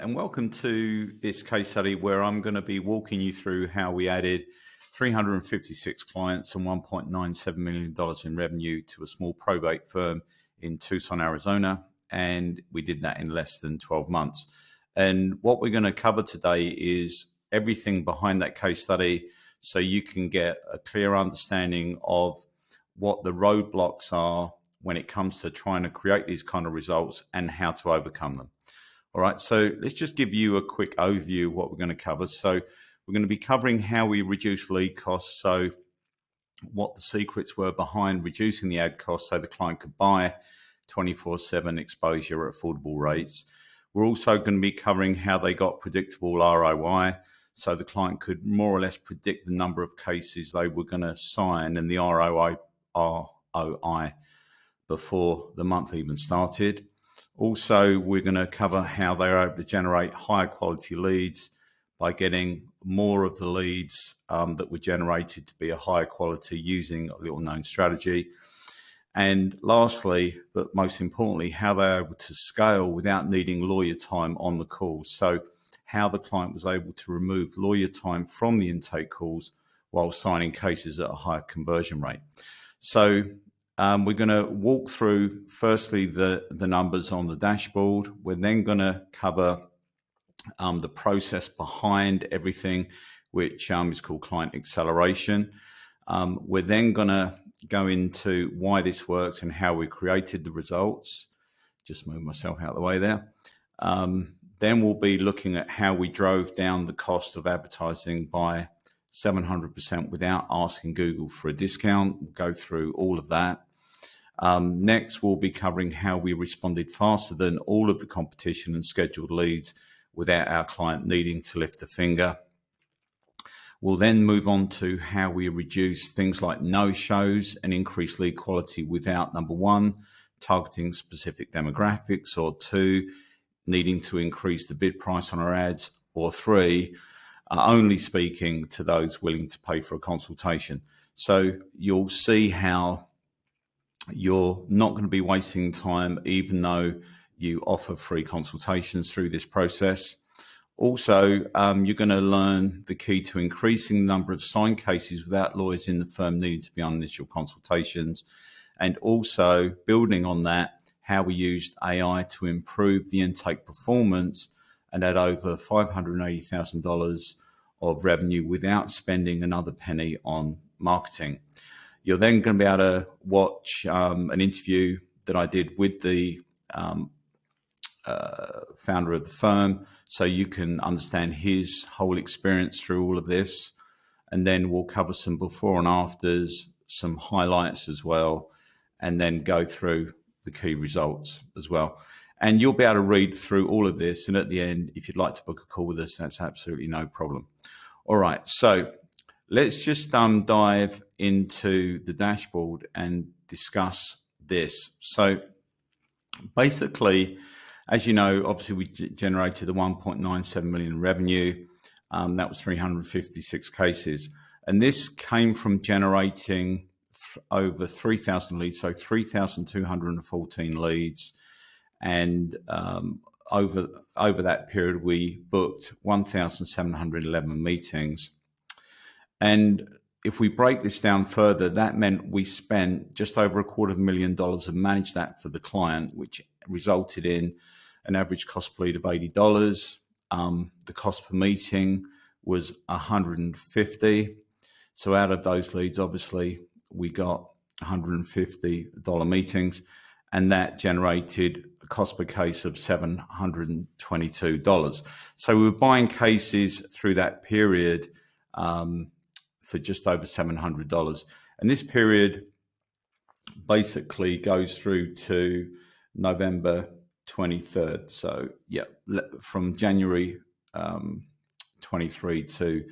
and welcome to this case study where I'm going to be walking you through how we added 356 clients and $1.97 million in revenue to a small probate firm in Tucson, Arizona, and we did that in less than 12 months. And what we're going to cover today is everything behind that case study so you can get a clear understanding of what the roadblocks are when it comes to trying to create these kind of results and how to overcome them. All right, so let's just give you a quick overview of what we're going to cover. So we're going to be covering how we reduce lead costs, so what the secrets were behind reducing the ad costs so the client could buy 24/7 exposure at affordable rates. We're also going to be covering how they got predictable ROI, so the client could more or less predict the number of cases they were going to sign and the ROI before the month even started. Also, we're going to cover how they're able to generate higher quality leads by getting more of the leads that were generated to be a higher quality using a little known strategy. And lastly, but most importantly, how they're able to scale without needing lawyer time on the calls. So how the client was able to remove lawyer time from the intake calls while signing cases at a higher conversion rate. So we're going to walk through, firstly, the numbers on the dashboard. We're then going to cover the process behind everything, which is called client acceleration. We're then going to go into why this works and how we created the results. Just move myself out of the way there. Then we'll be looking at how we drove down the cost of advertising by 700% without asking Google for a discount. We'll go through all of that. Next, we'll be covering how we responded faster than all of the competition and scheduled leads without our client needing to lift a finger. We'll then move on to how we reduce things like no-shows and increase lead quality without, number one, targeting specific demographics, or two, needing to increase the bid price on our ads, or three, only speaking to those willing to pay for a consultation. So you'll see how you're not going to be wasting time, even though you offer free consultations through this process. Also, you're going to learn the key to increasing the number of signed cases without lawyers in the firm needing to be on initial consultations. And also, building on that, how we used AI to improve the intake performance and add over $580,000 of revenue without spending another penny on marketing. You're then going to be able to watch an interview that I did with the founder of the firm, so you can understand his whole experience through all of this. And then we'll cover some before and afters, some highlights as well, and then go through the key results as well. And you'll be able to read through all of this. And at the end, if you'd like to book a call with us, that's absolutely no problem. All right, so let's just dive into the dashboard and discuss this. So basically, as you know, obviously we generated the 1.97 million in revenue. That was 356 cases. And this came from generating over 3,000 leads, so 3,214 leads. And over that period, we booked 1,711 meetings. And if we break this down further, that meant we spent just over $250,000 to manage that for the client, which resulted in an average cost per lead of $80. The cost per meeting was $150. So out of those leads, obviously, we got $150 meetings, and that generated a cost per case of $722. So we were buying cases through that period for just over $700. And this period basically goes through to November 23rd. So yeah, from January 23 to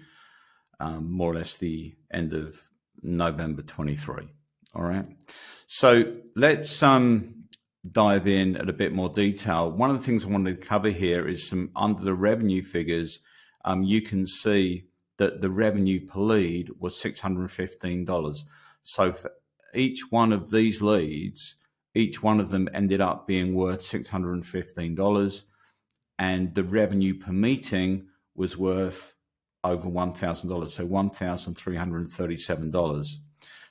more or less the end of November 23. All right. So let's dive in at a bit more detail. One of the things I wanted to cover here is some under the revenue figures. You can see that the revenue per lead was $615. So for each one of these leads, each one of them ended up being worth $615. and the revenue per meeting was worth over $1,000, so $1,337.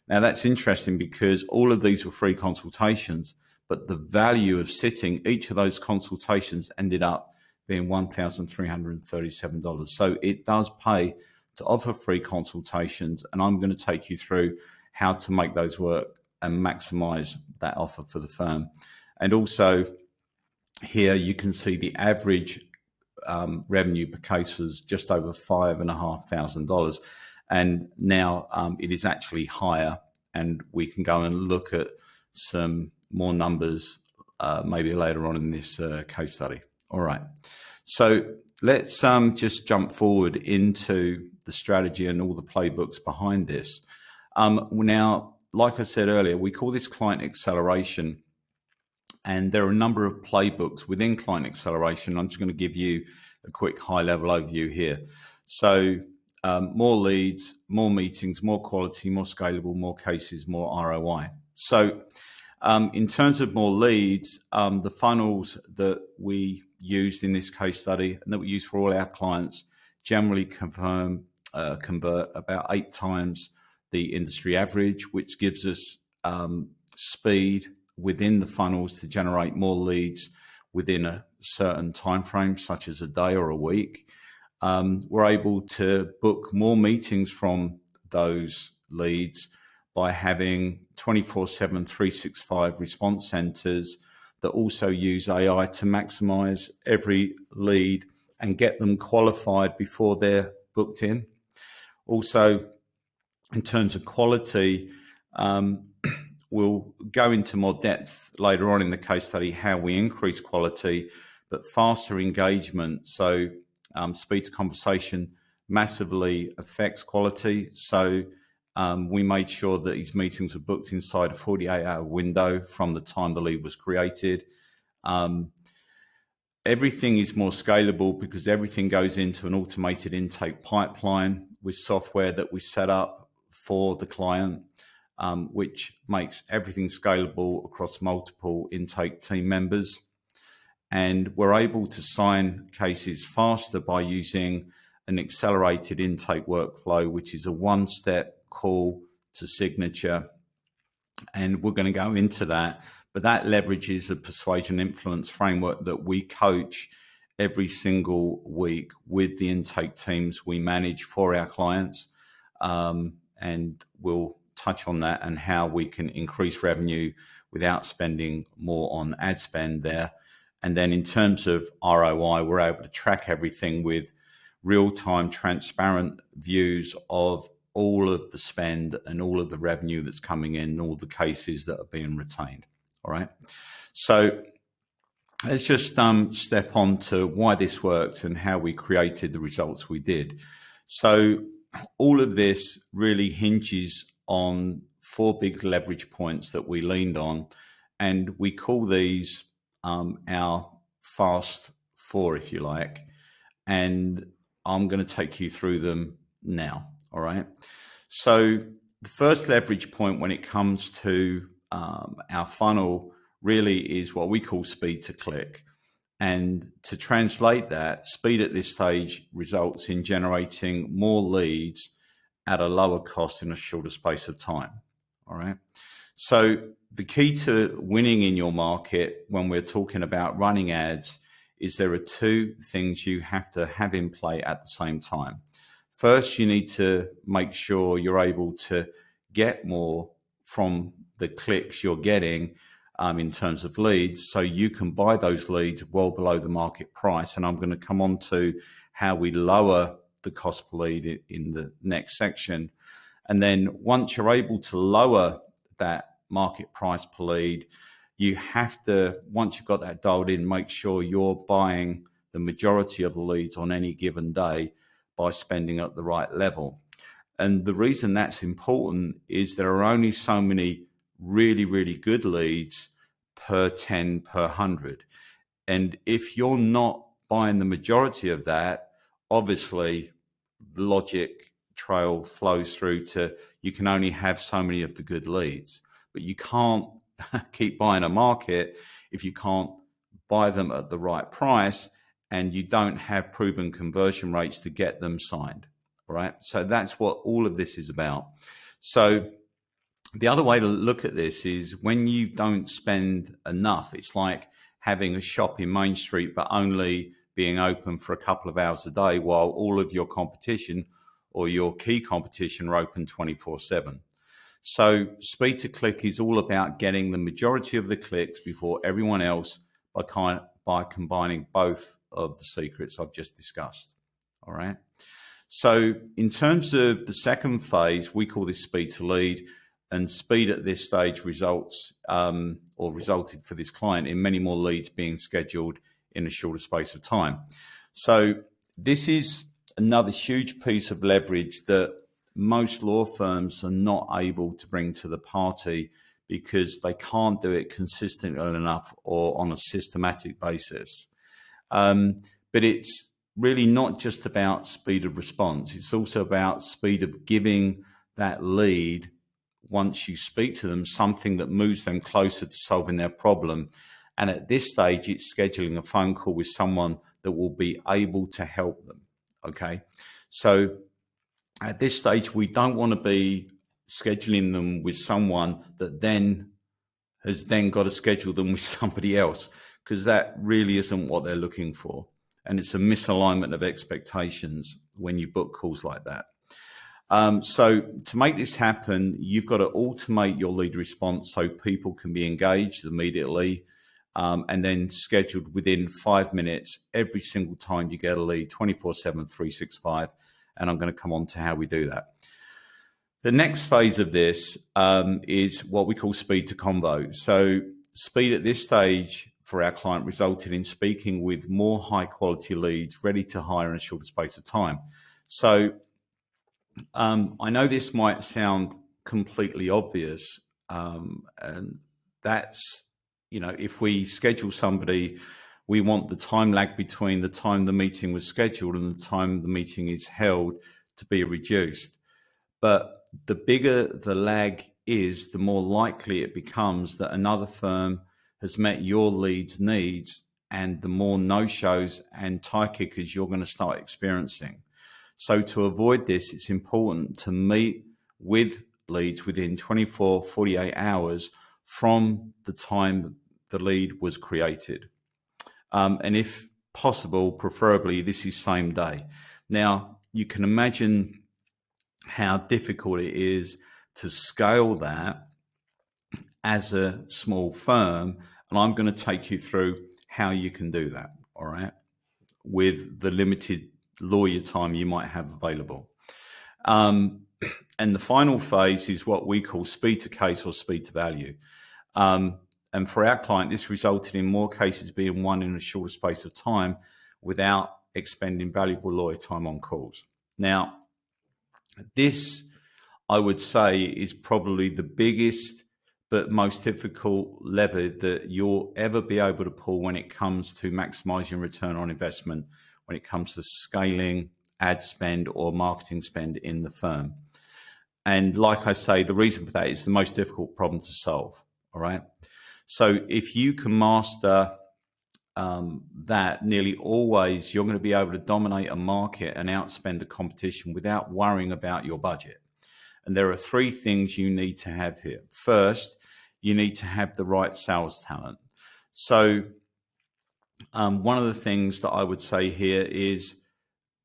Now that's interesting because all of these were free consultations, but the value of sitting each of those consultations ended up being $1,337. So it does pay to offer free consultations, and I'm going to take you through how to make those work and maximize that offer for the firm. And also here you can see the average revenue per case was just over $5,500, and now it is actually higher, and we can go and look at some more numbers maybe later on in this case study. All right, so let's just jump forward into the strategy and all the playbooks behind this. Now, like I said earlier, we call this client acceleration, and there are a number of playbooks within client acceleration. I'm just going to give you a quick high-level overview here. So more leads, more meetings, more quality, more scalable, more cases, more ROI. So in terms of more leads, the funnels that we used in this case study and that we use for all our clients generally convert about 8 times the industry average, which gives us speed within the funnels to generate more leads within a certain time frame, such as a day or a week. We're able to book more meetings from those leads by having 24/7, 365 response centers that also use AI to maximize every lead and get them qualified before they're booked in. Also, in terms of quality, we'll go into more depth later on in the case study how we increase quality, but faster engagement. So speed to conversation massively affects quality. So we made sure that these meetings were booked inside a 48-hour window from the time the lead was created. Everything is more scalable because everything goes into an automated intake pipeline with software that we set up for the client, which makes everything scalable across multiple intake team members. And we're able to sign cases faster by using an accelerated intake workflow, which is a one-step call to signature. And we're going to go into that, but that leverages a persuasion influence framework that we coach every single week with the intake teams we manage for our clients. And we'll touch on that and how we can increase revenue without spending more on ad spend there. And then in terms of ROI, we're able to track everything with real-time transparent views of all of the spend and all of the revenue that's coming in and all the cases that are being retained. All right. So let's just step on to why this worked and how we created the results we did. So all of this really hinges on 4 big leverage points that we leaned on, and we call these our fast 4, if you like, and I'm going to take you through them now. All right. So the first leverage point when it comes to our funnel really is what we call speed to click. And to translate that, speed at this stage results in generating more leads at a lower cost in a shorter space of time. All right. So the key to winning in your market when we're talking about running ads is there are 2 things you have to have in play at the same time. First, you need to make sure you're able to get more from the clicks you're getting in terms of leads, so you can buy those leads well below the market price. And I'm going to come on to how we lower the cost per lead in the next section. And then once you're able to lower that market price per lead, you have to, once you've got that dialed in, make sure you're buying the majority of the leads on any given day by spending at the right level. And the reason that's important is there are only so many really, really good leads per 10 per 100. And if you're not buying the majority of that, obviously the logic trail flows through to you can only have so many of the good leads, but you can't keep buying a market if you can't buy them at the right price and you don't have proven conversion rates to get them signed. All right. So that's what all of this is about. So the other way to look at this is when you don't spend enough, it's like having a shop in Main Street, but only being open for a couple of hours a day while all of your competition or your key competition are open 24/7. So speed to click is all about getting the majority of the clicks before everyone else by combining both of the secrets I've just discussed. All right. So in terms of the second phase, we call this speed to lead, and speed at this stage resulted for this client in many more leads being scheduled in a shorter space of time. So this is another huge piece of leverage that most law firms are not able to bring to the party because they can't do it consistently enough or on a systematic basis. But it's really not just about speed of response. It's also about speed of giving that lead, once you speak to them, something that moves them closer to solving their problem. And at this stage, it's scheduling a phone call with someone that will be able to help them. Okay. So at this stage, we don't want to be scheduling them with someone that then has got to schedule them with somebody else, because that really isn't what they're looking for. And it's a misalignment of expectations when you book calls like that. So to make this happen, you've got to automate your lead response so people can be engaged immediately, and then scheduled within 5 minutes every single time you get a lead, 24/7, 365. And I'm going to come on to how we do that. The next phase of this is what we call speed to convo. So speed at this stage for our client resulted in speaking with more high quality leads ready to hire in a shorter space of time. So I know this might sound completely obvious, and that's, if we schedule somebody, we want the time lag between the time the meeting was scheduled and the time the meeting is held to be reduced. But the bigger the lag is, the more likely it becomes that another firm has met your lead's needs, and the more no-shows and tie kickers you're going to start experiencing. So to avoid this, it's important to meet with leads within 24, 48 hours from the time the lead was created. And if possible, preferably this is same day. Now, you can imagine how difficult it is to scale that as a small firm. And I'm going to take you through how you can do that, all right, with the limited lawyer time you might have available. And the final phase is what we call speed to case or speed to value. And for our client, this resulted in more cases being won in a shorter space of time without expending valuable lawyer time on calls. Now, this, I would say, is probably the biggest but most difficult lever that you'll ever be able to pull when it comes to maximizing return on investment, when it comes to scaling ad spend or marketing spend in the firm. And like I say, the reason for that is the most difficult problem to solve. All right. So if you can master that, nearly always you're going to be able to dominate a market and outspend the competition without worrying about your budget. And there are 3 things you need to have here. First, you need to have the right sales talent. So one of the things that I would say here is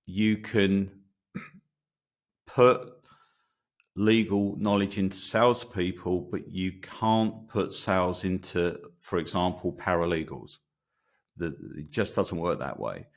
you can put legal knowledge into salespeople, but you can't put sales into, for example, paralegals. It just doesn't work that way.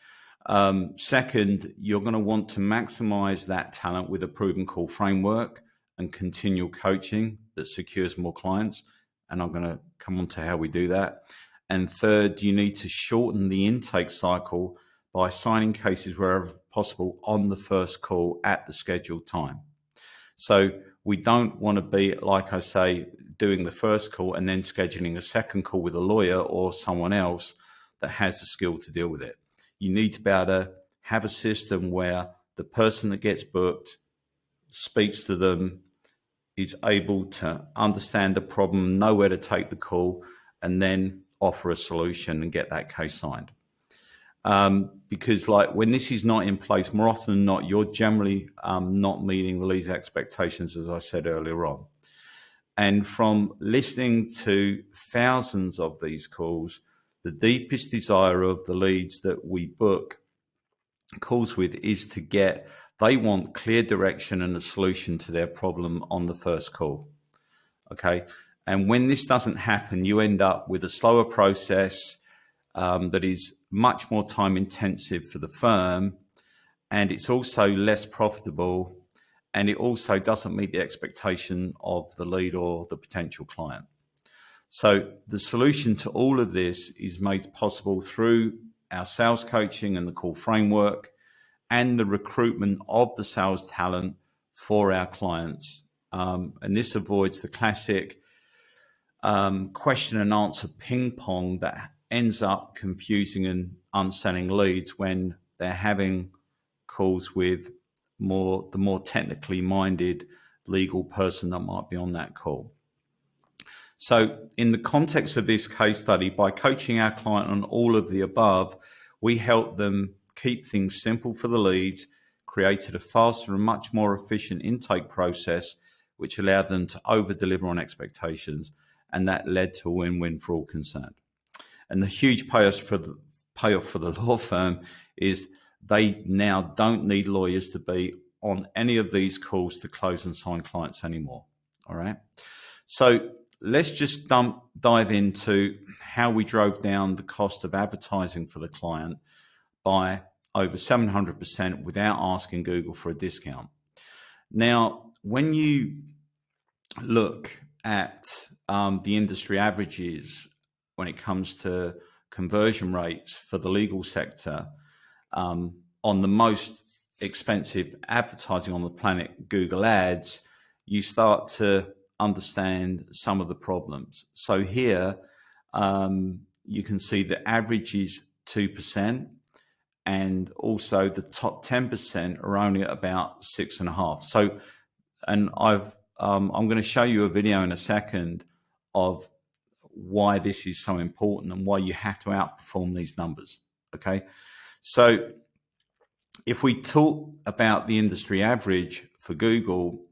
Second, you're going to want to maximize that talent with a proven call framework and continual coaching that secures more clients. And I'm going to come on to how we do that. And third, you need to shorten the intake cycle by signing cases wherever possible on the first call at the scheduled time. So we don't want to be, like I say, doing the first call and then scheduling a second call with a lawyer or someone else that has the skill to deal with it. You need to be able to have a system where the person that gets booked speaks to them, is able to understand the problem, know where to take the call, and then offer a solution and get that case signed. Because like when this is not in place, more often than not, you're generally not meeting the lead's expectations, as I said earlier on. And from listening to thousands of these calls, the deepest desire of the leads that we book calls with is they want clear direction and a solution to their problem on the first call. Okay. And when this doesn't happen, you end up with a slower process that is much more time intensive for the firm. And it's also less profitable. And it also doesn't meet the expectation of the lead or the potential client. So the solution to all of this is made possible through our sales coaching and the call framework and the recruitment of the sales talent for our clients. And this avoids the classic question and answer ping pong that ends up confusing and unselling leads when they're having calls with the more technically minded legal person that might be on that call. So in the context of this case study, by coaching our client on all of the above, we help them keep things simple for the leads, created a faster and much more efficient intake process, which allowed them to over-deliver on expectations, and that led to a win-win for all concerned. And the huge payoff for the law firm is they now don't need lawyers to be on any of these calls to close and sign clients anymore. All right. So let's just dive into how we drove down the cost of advertising for the client by over 700% without asking Google for a discount. Now, when you look at the industry averages when it comes to conversion rates for the legal sector, on the most expensive advertising on the planet, Google Ads, you start to understand some of the problems. So here you can see the average is 2%, and also the top 10% are only at about 6.5%. So, and I'm going to show you a video in a second of why this is so important and why you have to outperform these numbers. Okay. So if we talk about the industry average for Google,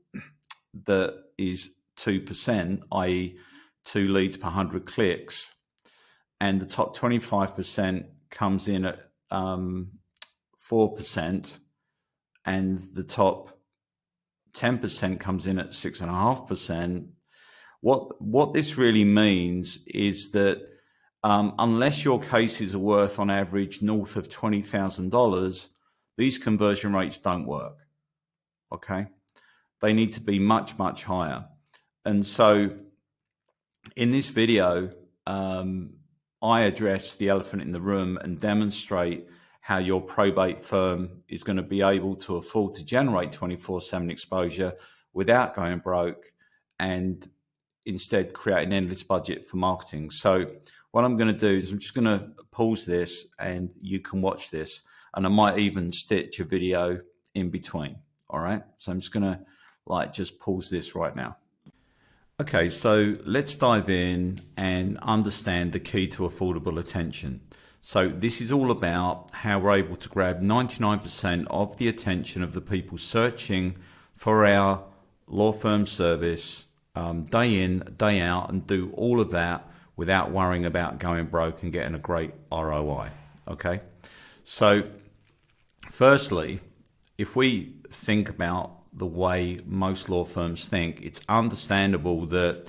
that is 2%, i.e. 2 leads per 100 clicks, and the top 25% comes in at 4%, and the top 10% comes in at 6.5%. What this really means is that unless your cases are worth on average north of $20,000, these conversion rates don't work. Okay, they need to be much, much higher. And so in this video, I address the elephant in the room and demonstrate how your probate firm is going to be able to afford to generate 24/7 exposure without going broke, and instead create an endless budget for marketing. So what I'm going to do is I'm just going to pause this and you can watch this, and I might even stitch a video in between. All right. So I'm just going to just pause this right now. Okay, so let's dive in and understand the key to affordable attention. So this is all about how we're able to grab 99% of the attention of the people searching for our law firm service day in, day out, and do all of that without worrying about going broke and getting a great ROI. Okay, so firstly, if we think about the way most law firms think, it's understandable that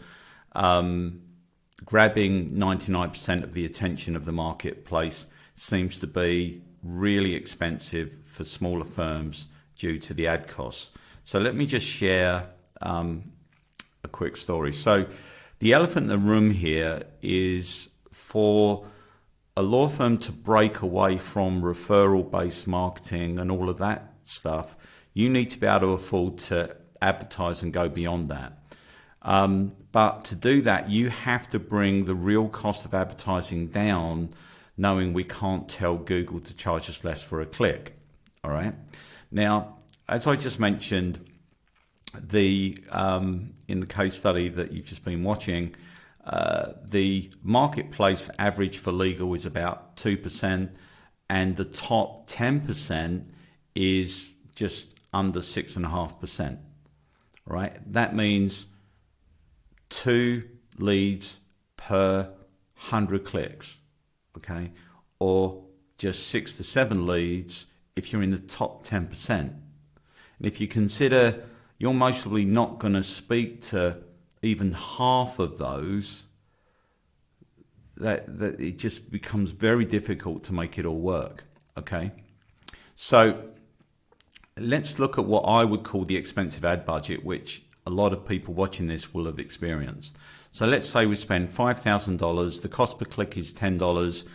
grabbing 99% of the attention of the marketplace seems to be really expensive for smaller firms due to the ad costs. So let me just share a quick story. So the elephant in the room here is for a law firm to break away from referral-based marketing and all of that stuff. You need to be able to afford to advertise and go beyond that. But to do that, you have to bring the real cost of advertising down, knowing we can't tell Google to charge us less for a click. All right. Now, as I just mentioned, in the case study that you've just been watching, the marketplace average for legal is about 2%, and the top 10% is just under 6.5%, right? That means 2 leads per 100 clicks, okay? Or just 6 to 7 leads if you're in the top 10%. And if you consider you're mostly not going to speak to even half of those, that it just becomes very difficult to make it all work, okay? So let's look at what I would call the expensive ad budget, which a lot of people watching this will have experienced. So let's say we spend $5,000, the cost per click is $10,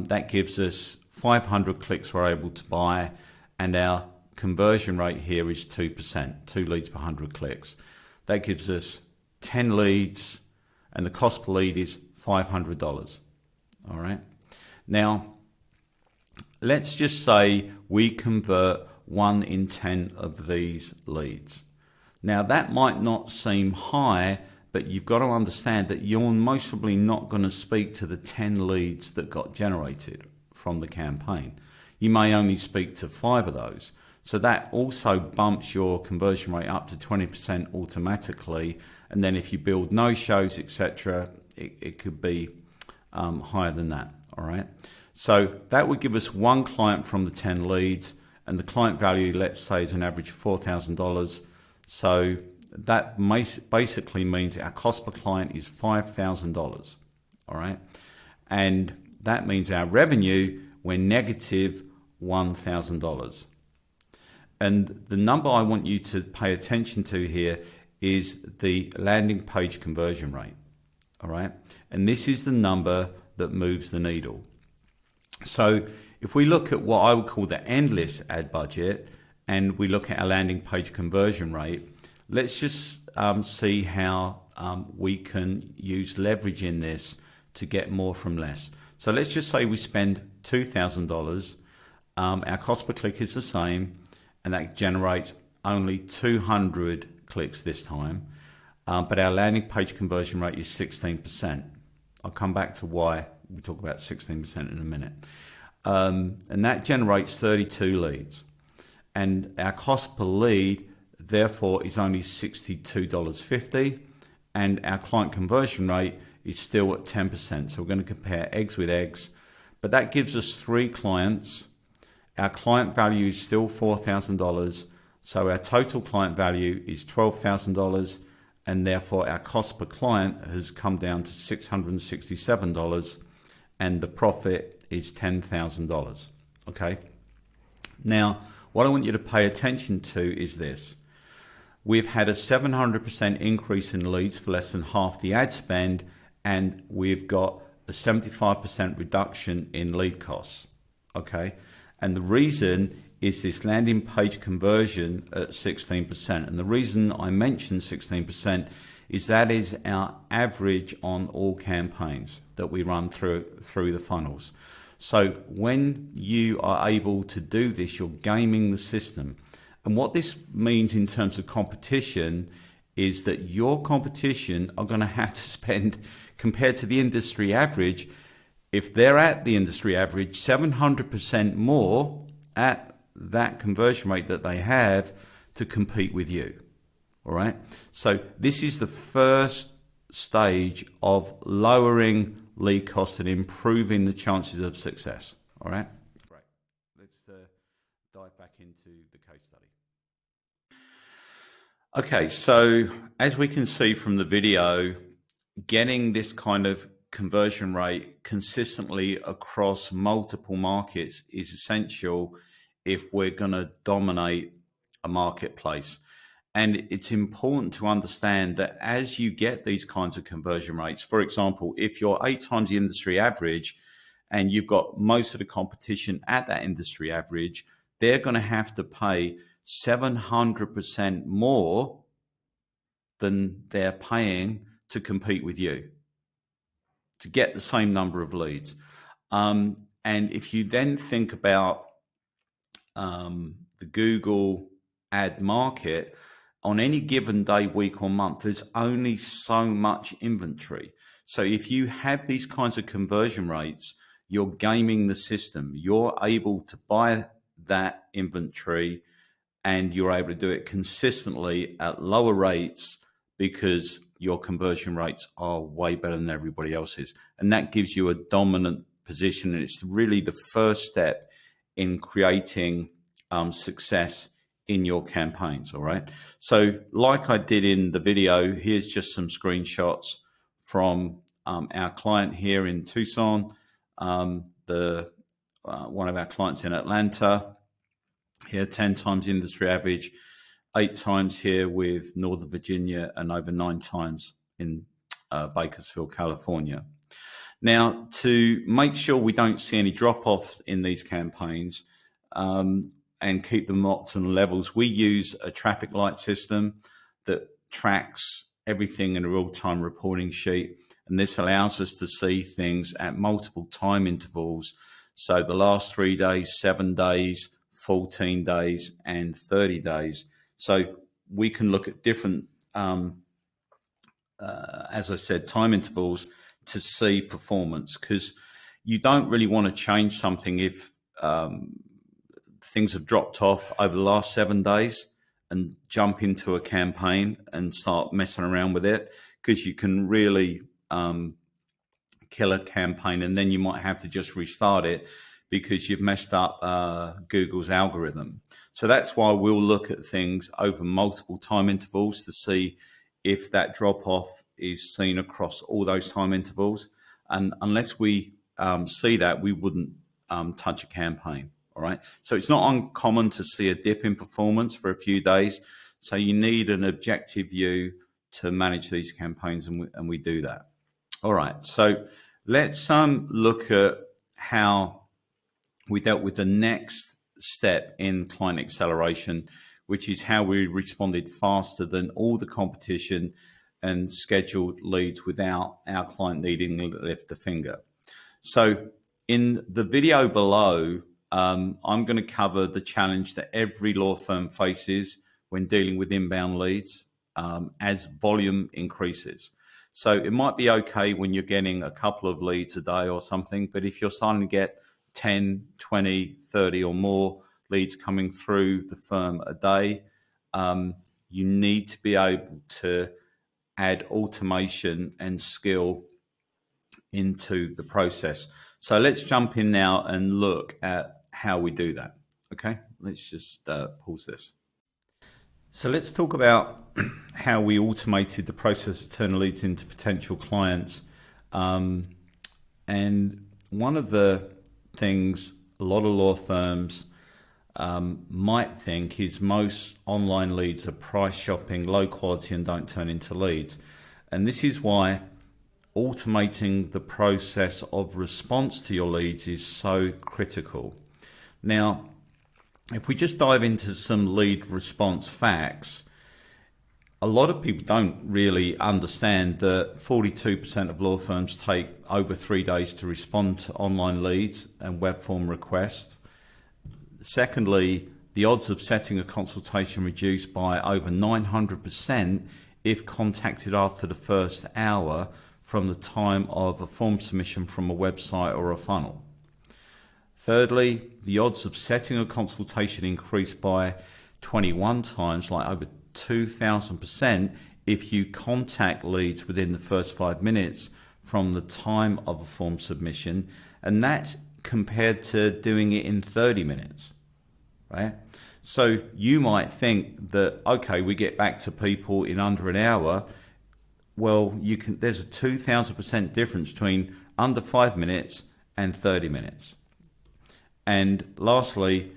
that gives us 500 clicks we're able to buy, and our conversion rate here is 2%, 2 leads per 100 clicks. That gives us 10 leads, and the cost per lead is $500, all right? Now, let's just say we convert 1 in 10 of these leads. Now, that might not seem high, but you've got to understand that you're most probably not going to speak to the 10 leads that got generated from the campaign. You may only speak to 5 of those. So that also bumps your conversion rate up to 20% automatically. And then if you build no-shows, etc., it could be higher than that, all right? So that would give us 1 client from the 10 leads, and the client value, let's say, is an average of $4,000. So that basically means our cost per client is $5,000, all right? And that means our revenue, we're negative $1,000. And the number I want you to pay attention to here is the landing page conversion rate, all right? And this is the number that moves the needle. So if we look at what I would call the endless ad budget, and we look at our landing page conversion rate, let's just see how we can use leverage in this to get more from less. So let's just say we spend $2,000, our cost per click is the same, and that generates only 200 clicks this time, but our landing page conversion rate is 16%. I'll come back to why we talk about 16% in a minute. And that generates 32 leads. And our cost per lead, therefore, is only $62.50, and our client conversion rate is still at 10%. So we're going to compare eggs with eggs, but that gives us 3 clients. Our client value is still $4,000, so our total client value is $12,000, and therefore our cost per client has come down to $667, and the profit is $10,000, okay? Now, what I want you to pay attention to is this. We've had a 700% increase in leads for less than half the ad spend, and we've got a 75% reduction in lead costs, okay? And the reason is this landing page conversion at 16%. And the reason I mentioned 16% is that is our average on all campaigns that we run through the funnels. So when you are able to do this, you're gaming the system. And what this means in terms of competition is that your competition are going to have to spend, compared to the industry average, if they're at the industry average, 700% more at that conversion rate that they have to compete with you. All right. So this is the first stage of lowering lead costs and improving the chances of success. All right. Great. Let's dive back into the case study. Okay. So as we can see from the video, getting this kind of conversion rate consistently across multiple markets is essential if we're going to dominate a marketplace. And it's important to understand that as you get these kinds of conversion rates, for example, if you're 8 times the industry average and you've got most of the competition at that industry average, they're going to have to pay 700% more than they're paying to compete with you to get the same number of leads. And if you then think about the Google ad market, on any given day, week or month, there's only so much inventory. So if you have these kinds of conversion rates, you're gaming the system. You're able to buy that inventory and you're able to do it consistently at lower rates because your conversion rates are way better than everybody else's. And that gives you a dominant position. And it's really the first step in creating success in your campaigns. All right. So like I did in the video, here's just some screenshots from our client here in Tucson, one of our clients in Atlanta, here 10 times industry average, 8 times here with Northern Virginia, and over 9 times in Bakersfield, California. Now, to make sure we don't see any drop-off in these campaigns and keep them optimal levels, we use a traffic light system that tracks everything in a real-time reporting sheet. And this allows us to see things at multiple time intervals. So the last 3 days, 7 days, 14 days, and 30 days. So we can look at different, as I said, time intervals to see performance, because you don't really want to change something if things have dropped off over the last 7 days and jump into a campaign and start messing around with it, because you can really kill a campaign and then you might have to just restart it because you've messed up Google's algorithm. So that's why we'll look at things over multiple time intervals to see if that drop off is seen across all those time intervals. And unless we see that, we wouldn't touch a campaign. All right. So it's not uncommon to see a dip in performance for a few days. So you need an objective view to manage these campaigns, and we do that. All right. So let's look at how we dealt with the next step in client acceleration, which is how we responded faster than all the competition and scheduled leads without our client needing to lift a finger. So in the video below, I'm going to cover the challenge that every law firm faces when dealing with inbound leads as volume increases. So it might be okay when you're getting a couple of leads a day or something, but if you're starting to get 10, 20, 30 or more leads coming through the firm a day, you need to be able to add automation and skill into the process. So let's jump in now and look at how we do that. Okay, let's just pause this. So let's talk about how we automated the process of turning leads into potential clients. And one of the things a lot of law firms might think is most online leads are price shopping, low quality, and don't turn into leads. And this is why automating the process of response to your leads is so critical. Now, if we just dive into some lead response facts, a lot of people don't really understand that 42% of law firms take over 3 days to respond to online leads and web form requests. Secondly, the odds of setting a consultation reduced by over 900% if contacted after the first hour from the time of a form submission from a website or a funnel. Thirdly, the odds of setting a consultation increased by 21 times, like over 2,000%, if you contact leads within the first 5 minutes from the time of a form submission, and that's compared to doing it in 30 minutes, right? So you might think that, okay, we get back to people in under an hour. Well, there's a 2,000% difference between under 5 minutes and 30 minutes. And lastly,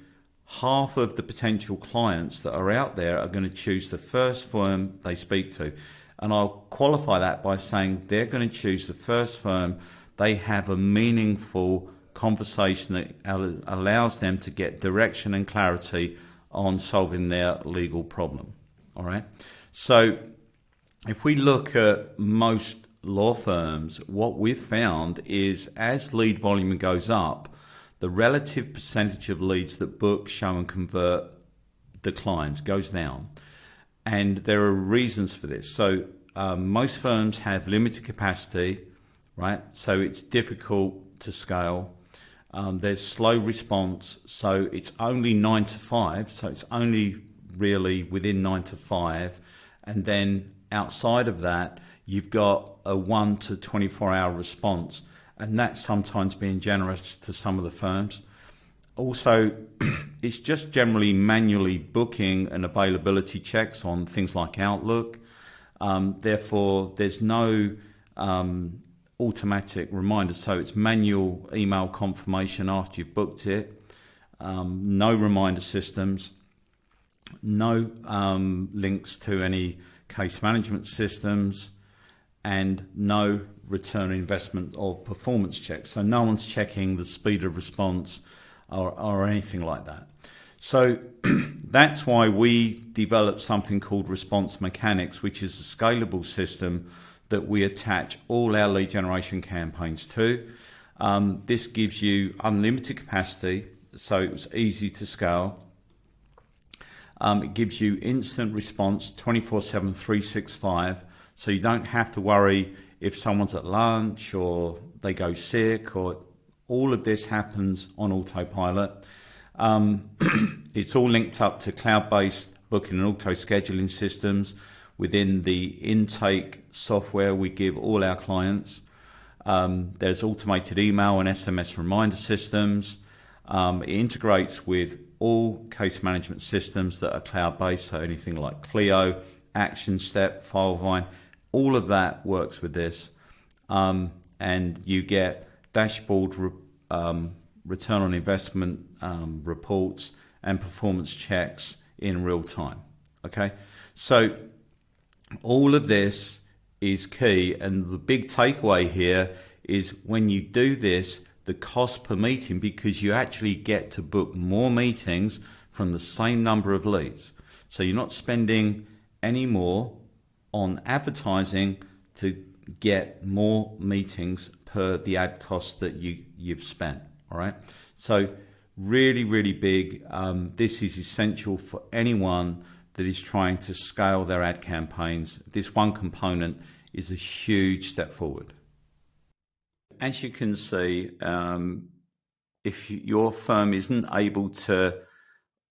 half of the potential clients that are out there are going to choose the first firm they speak to. And I'll qualify that by saying they're going to choose the first firm they have a meaningful conversation that allows them to get direction and clarity on solving their legal problem. All right. So if we look at most law firms, what we've found is as lead volume goes up, the relative percentage of leads that book, show and convert declines, goes down. And there are reasons for this. So most firms have limited capacity, right? So it's difficult to scale. There's slow response, so it's only 9 to 5, so it's only really within 9 to 5. And then outside of that, you've got a 1 to 24-hour response, and that's sometimes being generous to some of the firms. Also, it's just generally manually booking and availability checks on things like Outlook. Therefore, there's no automatic reminders, so it's manual email confirmation after you've booked it. No reminder systems, no links to any case management systems, and no return on investment or performance checks. So no one's checking the speed of response or anything like that. So that's why we developed something called Response Mechanics, which is a scalable system that we attach all our lead generation campaigns to. This gives you unlimited capacity, so it's easy to scale. It gives you instant response 24/7, 365, so you don't have to worry if someone's at lunch or they go sick, or all of this happens on autopilot. It's all linked up to cloud-based booking and auto-scheduling systems within the intake software we give all our clients. There's automated email and SMS reminder systems. It integrates with all case management systems that are cloud-based, so anything like Clio, ActionStep, Filevine, all of that works with this. And you get dashboard return on investment reports and performance checks in real time. Okay, so all of this is key, and the big takeaway here is when you do this, the cost per meeting, because you actually get to book more meetings from the same number of leads. So you're not spending any more on advertising to get more meetings per the ad cost that you've spent. All right. So really, really big. This is essential for anyone that is trying to scale their ad campaigns. This one component is a huge step forward. As you can see, if your firm isn't able to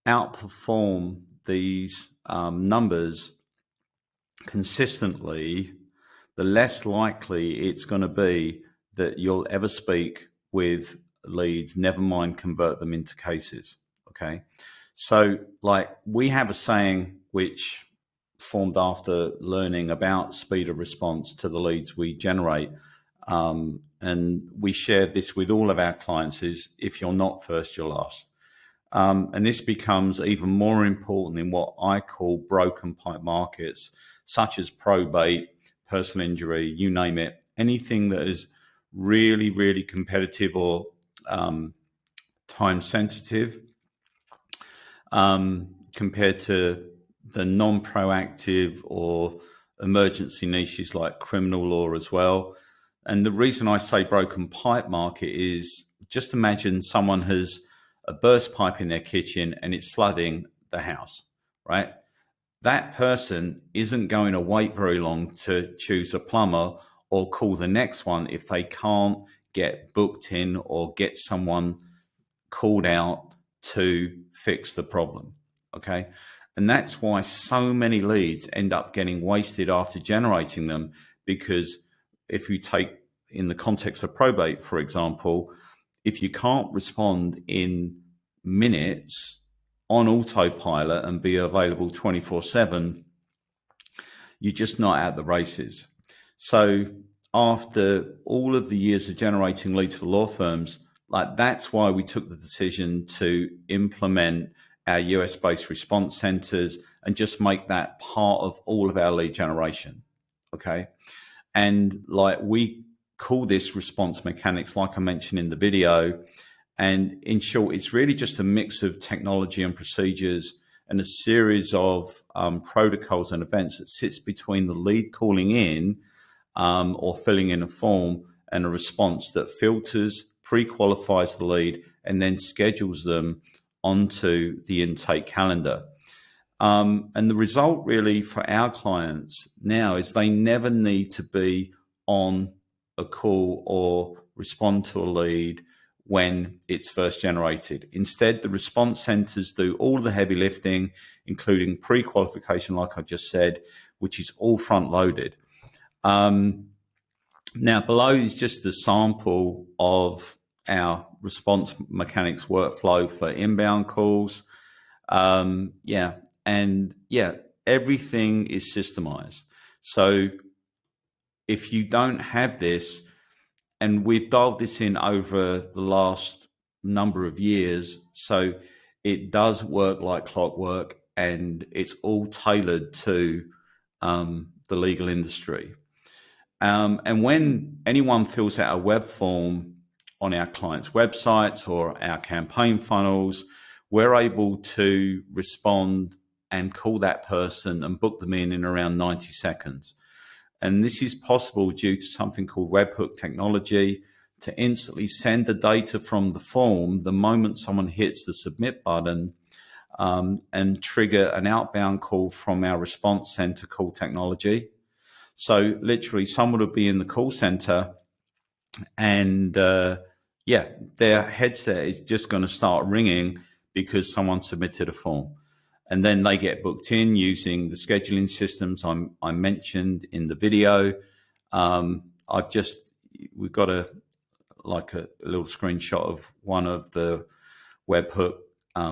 outperform these numbers consistently, the less likely it's going to be that you'll ever speak with leads, never mind convert them into cases. Okay, so like we have a saying which formed after learning about speed of response to the leads we generate, and we share this with all of our clients, is if you're not first, you're last. And this becomes even more important in what I call broken pipe markets, such as probate, personal injury, you name it, anything that is really, really competitive or time sensitive, compared to the non-proactive or emergency niches like criminal law as well. And the reason I say broken pipe market is, just imagine someone has a burst pipe in their kitchen and it's flooding the house, right? That person isn't going to wait very long to choose a plumber or call the next one if they can't get booked in or get someone called out to fix the problem. Okay. And that's why so many leads end up getting wasted after generating them, because if you take in the context of probate, for example, if you can't respond in minutes on autopilot and be available 24/7, you're just not at the races. So after all of the years of generating leads for law firms, like that's why we took the decision to implement our US-based response centers and just make that part of all of our lead generation. Okay. And like we call this response mechanics, like I mentioned in the video. And in short, it's really just a mix of technology and procedures and a series of protocols and events that sits between the lead calling in or filling in a form and a response that filters, pre-qualifies the lead, and then schedules them onto the intake calendar. And the result really for our clients now is they never need to be on a call or respond to a lead when it's first generated. Instead, the response centers do all the heavy lifting, including pre-qualification, like I just said, which is all front-loaded. Now, below is just a sample of our response mechanics workflow for inbound calls. Everything is systemized. So if you don't have this, and we've dialed this in over the last number of years, so it does work like clockwork, and it's all tailored to the legal industry. And when anyone fills out a web form on our clients' websites or our campaign funnels, we're able to respond and call that person and book them in around 90 seconds. And this is possible due to something called webhook technology to instantly send the data from the form the moment someone hits the submit button, and trigger an outbound call from our response center call technology. So literally someone would be in the call center and their headset is just going to start ringing because someone submitted a form. And then they get booked in using the scheduling systems I mentioned in the video. We've got a little screenshot of one of the webhook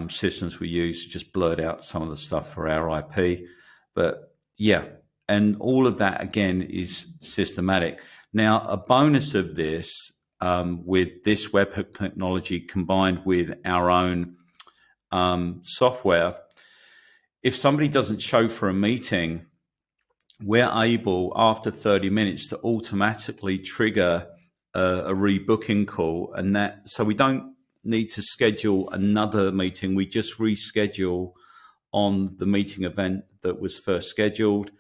systems we use, just blurred out some of the stuff for our IP. But yeah, and all of that again is systematic. Now, a bonus of this, with this webhook technology combined with our own software, if somebody doesn't show for a meeting, we're able, after 30 minutes, to automatically trigger a rebooking call. And so we don't need to schedule another meeting. We just reschedule on the meeting event that was first scheduled.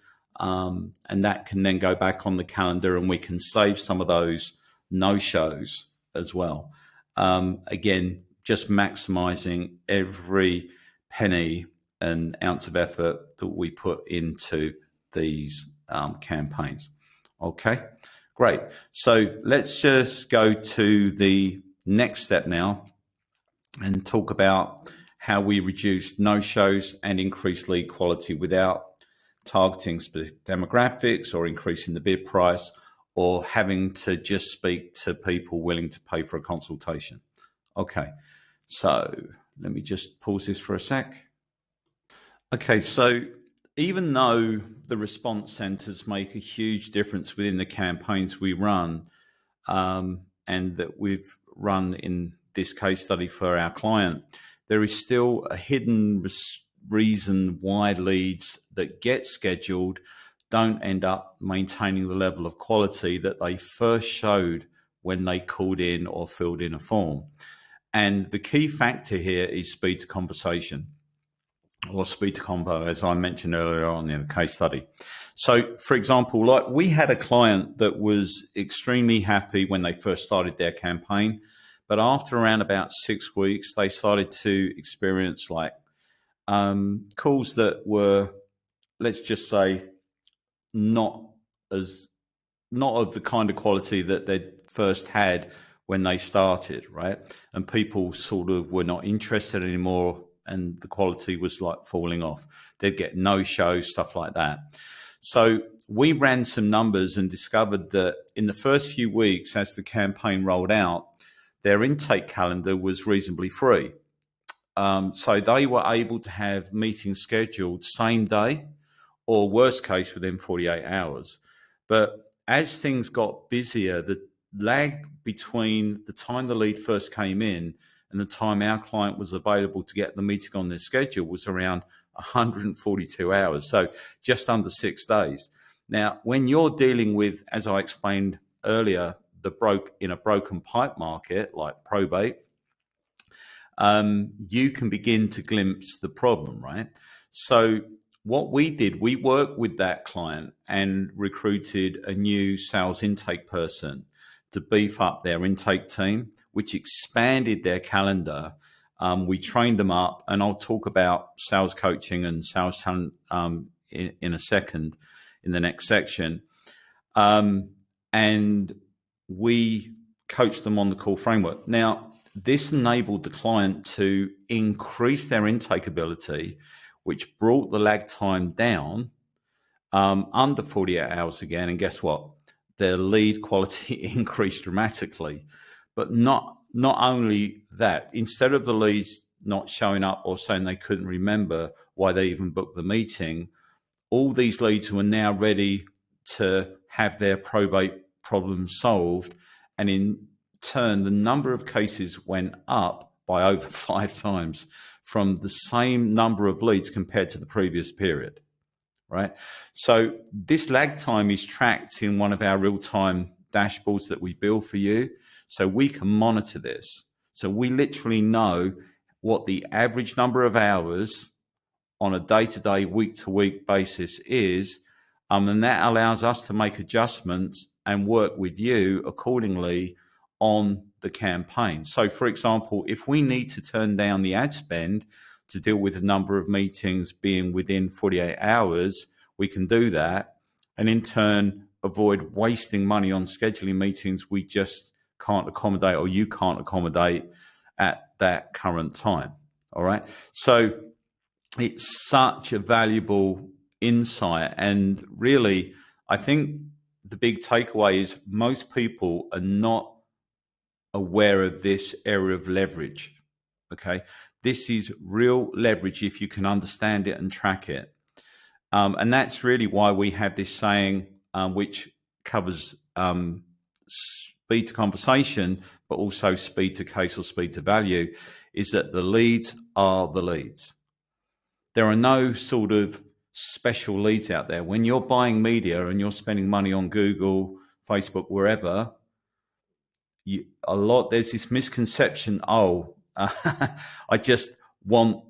And that can then go back on the calendar and we can save some of those no-shows as well. Again, just maximizing every penny and ounce of effort that we put into these campaigns. Okay, great. So let's just go to the next step now and talk about how we reduce no-shows and increase lead quality without targeting specific demographics or increasing the bid price or having to just speak to people willing to pay for a consultation. Okay, so let me just pause this for a sec. Okay, so even though the response centers make a huge difference within the campaigns we run, and that we've run in this case study for our client, there is still a hidden reason why leads that get scheduled don't end up maintaining the level of quality that they first showed when they called in or filled in a form. And the key factor here is speed to conversation, or speed to convo, as I mentioned earlier on in the case study. So, for example, like we had a client that was extremely happy when they first started their campaign, but after around about 6 weeks, they started to experience calls that were, let's just say, not of the kind of quality that they'd first had when they started, right? And people sort of were not interested anymore, and the quality was like falling off. They'd get no shows, stuff like that. So we ran some numbers and discovered that in the first few weeks, as the campaign rolled out, their intake calendar was reasonably free. So they were able to have meetings scheduled same day, or worst case within 48 hours. But as things got busier, the lag between the time the lead first came in and the time our client was available to get the meeting on their schedule was around 142 hours, so just under 6 days. Now, when you're dealing with, as I explained earlier, in a broken pipe market like probate, you can begin to glimpse the problem, right? So what we did, we worked with that client and recruited a new sales intake person to beef up their intake team, which expanded their calendar. We trained them up, and I'll talk about sales coaching and sales talent in a second in the next section. And we coached them on the call framework. Now, this enabled the client to increase their intake ability, which brought the lag time down under 48 hours again. And guess what? Their lead quality increased dramatically. But not only that, instead of the leads not showing up or saying they couldn't remember why they even booked the meeting, all these leads were now ready to have their probate problem solved. And in turn, the number of cases went up by over 5 times from the same number of leads compared to the previous period. Right. So this lag time is tracked in one of our real-time dashboards that we build for you. So we can monitor this. So we literally know what the average number of hours on a day-to-day, week-to-week basis is. And that allows us to make adjustments and work with you accordingly on the campaign. So for example, if we need to turn down the ad spend to deal with the number of meetings being within 48 hours, we can do that, and in turn avoid wasting money on scheduling meetings we just can't accommodate, or you can't accommodate at that current time. All right. So it's such a valuable insight. And really, I think the big takeaway is most people are not aware of this area of leverage. Okay. This is real leverage if you can understand it and track it. And that's really why we have this saying, which covers speed to conversation, but also speed to case or speed to value, is that the leads are the leads. There are no sort of special leads out there. When you're buying media and you're spending money on Google, Facebook, wherever, there's this misconception, I just want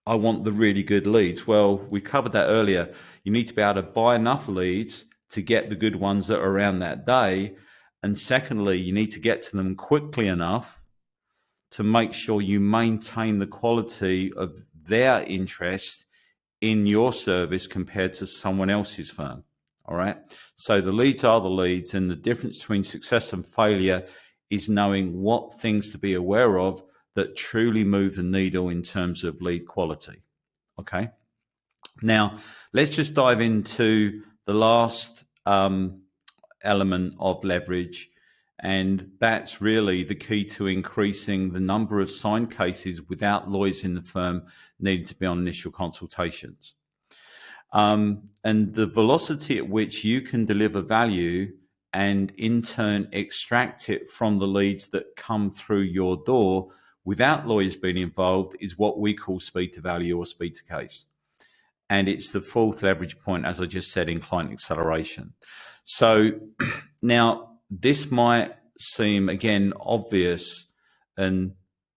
I want the really good leads. Well, we covered that earlier. You need to be able to buy enough leads to get the good ones that are around that day. And secondly, you need to get to them quickly enough to make sure you maintain the quality of their interest in your service compared to someone else's firm. All right. So the leads are the leads, and the difference between success and failure is knowing what things to be aware of that truly move the needle in terms of lead quality. Okay. Now, let's just dive into the last element of leverage, and that's really the key to increasing the number of signed cases without lawyers in the firm needing to be on initial consultations. And the velocity at which you can deliver value and in turn extract it from the leads that come through your door without lawyers being involved is what we call speed to value or speed to case. And it's the fourth leverage point, as I just said, in client acceleration. So now this might seem, again, obvious and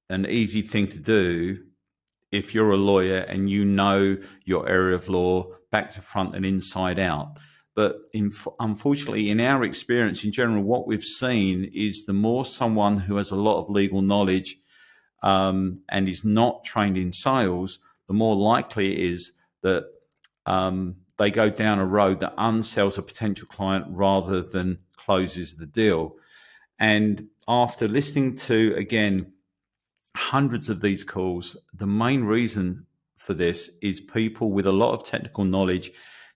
an easy thing to do if you're a lawyer and you know your area of law back to front and inside out. But unfortunately, in our experience in general, what we've seen is the more someone who has a lot of legal knowledge and is not trained in sales, the more likely it is that they go down a road that unsells a potential client rather than closes the deal. And after listening to, again, hundreds of these calls, the main reason for this is people with a lot of technical knowledge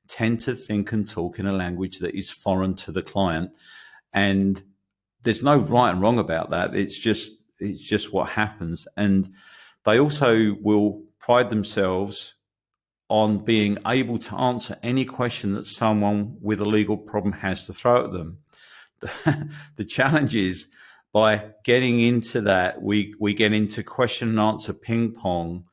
tend to think and talk in a language that is foreign to the client. And there's no right and wrong about that. It's just what happens. And they also will pride themselves on being able to answer any question that someone with a legal problem has to throw at them. The challenge is, by getting into that, we get into question and answer ping pong.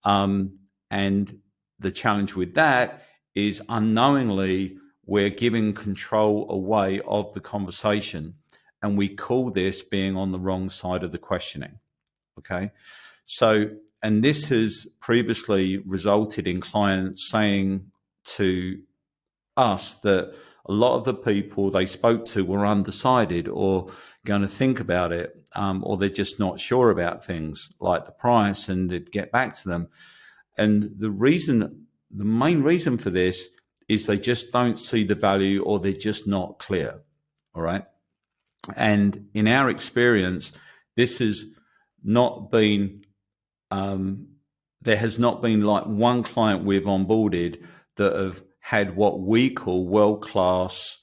And the challenge with that is unknowingly we're giving control away of the conversation. And we call this being on the wrong side of the questioning. Okay. So, and this has previously resulted in clients saying to us that a lot of the people they spoke to were undecided or going to think about it, or they're just not sure about things like the price, and they'd get back to them. And the main reason for this is they just don't see the value, or they're just not clear. All right. And in our experience, This has not been, there has not been like one client we've onboarded that have had what we call world-class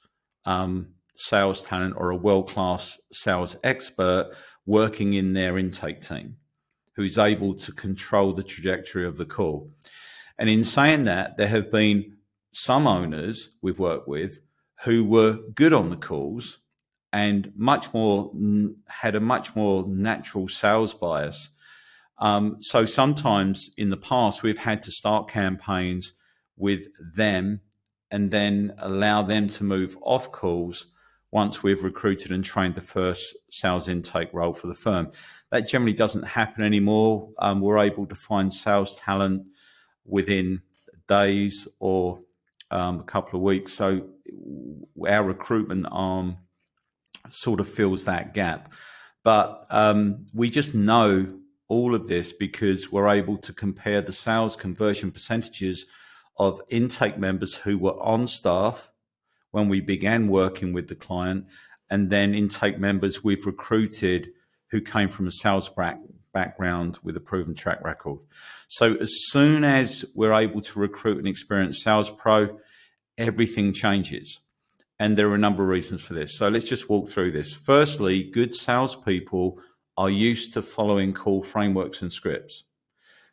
sales talent or a world-class sales expert working in their intake team who's able to control the trajectory of the call. And in saying that, there have been some owners we've worked with who were good on the calls and had a much more natural sales bias. So sometimes in the past, we've had to start campaigns with them and then allow them to move off calls once we've recruited and trained the first sales intake role for the firm. That generally doesn't happen anymore. We're able to find sales talent within days or a couple of weeks. So our recruitment arm sort of fills that gap. But we just know all of this because we're able to compare the sales conversion percentages of intake members who were on staff when we began working with the client, and then intake members we've recruited who came from a sales background with a proven track record. So as soon as we're able to recruit an experienced sales pro, everything changes. And there are a number of reasons for this. So let's just walk through this. Firstly, good salespeople are used to following call frameworks and scripts.